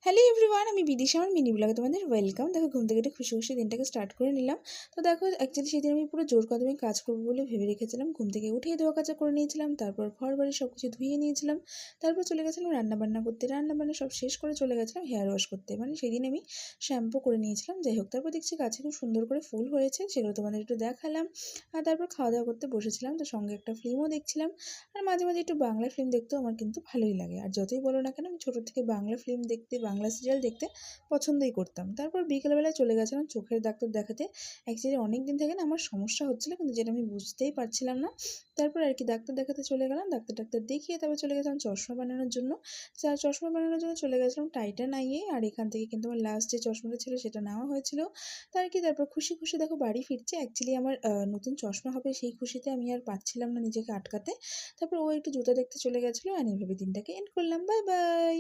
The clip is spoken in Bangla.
হ্যালো এভরিওয়ান, আমি বিদিশা। আমার মিনি ব্লগে তোমাদের ওয়েলকাম। দেখো, ঘুম থেকে খুশি খুশি দিনটাকে স্টার্ট করে নিলাম। তো দেখো, অ্যাকচুয়ালি সেদিন আমি পুরো জোর কদমে কাজ করবো বলে ভেবে রেখেছিলাম। ঘুম থেকে উঠেই ধোয়া কাচা করে নিয়েছিলাম, তারপর ঘর বাড়ি সব কিছু ধুয়ে নিয়েছিলাম, তারপর চলে গেছিলাম রান্নাবান্না করতে। রান্নাবান্না সব শেষ করে চলে গেছিলাম হেয়ার ওয়াশ করতে, মানে সেদিন আমি শ্যাম্পু করে নিয়েছিলাম। যাই হোক, তারপর দেখছি গাছে খুব সুন্দর করে ফুল হয়েছে, সেগুলো তোমাদের একটু দেখালাম। আর তারপর খাওয়া দাওয়া করতে বসেছিলাম, তো সঙ্গে একটা ফিল্মও দেখছিলাম। আর মাঝে মাঝে একটু বাংলা ফিল্ম দেখতেও আমার কিন্তু ভালোই লাগে। আর যতই বলো না কেন, আমি ছোটো থেকে বাংলা ফিল্ম দেখতে, বাংলা সিরিয়াল দেখতে পছন্দই করতাম। তারপর বিকেলবেলায় চলে গেছিলাম চোখের ডাক্তার দেখাতে। অ্যাকচুয়ালি অনেক দিন থেকে না আমার সমস্যা হচ্ছিলো, কিন্তু যেটা আমি বুঝতেই পারছিলাম না। তারপর আর কি ডাক্তার দেখাতে চলে গেলাম, ডাক্তার দেখিয়ে তারপর চলে গেছিলাম চশমা বানানোর জন্য। চশমা বানানোর জন্য চলে গেছিলাম টাইটান আইয়ে। আর এখান থেকে কিন্তু আমার লাস্ট যে চশমাটা ছিল সেটা নেওয়া হয়েছিল। তার কি তারপর খুশি খুশি দেখো বাড়ি ফিরছে। অ্যাকচুয়ালি আমার নতুন চশমা হবে, সেই খুশিতে আমি আর পারছিলাম না নিজেকে আটকাতে। তারপর ও একটু জুতো দেখতে চলে গেছিলো, আর এইভাবে দিনটাকে এন্ড করলাম। Bye bye.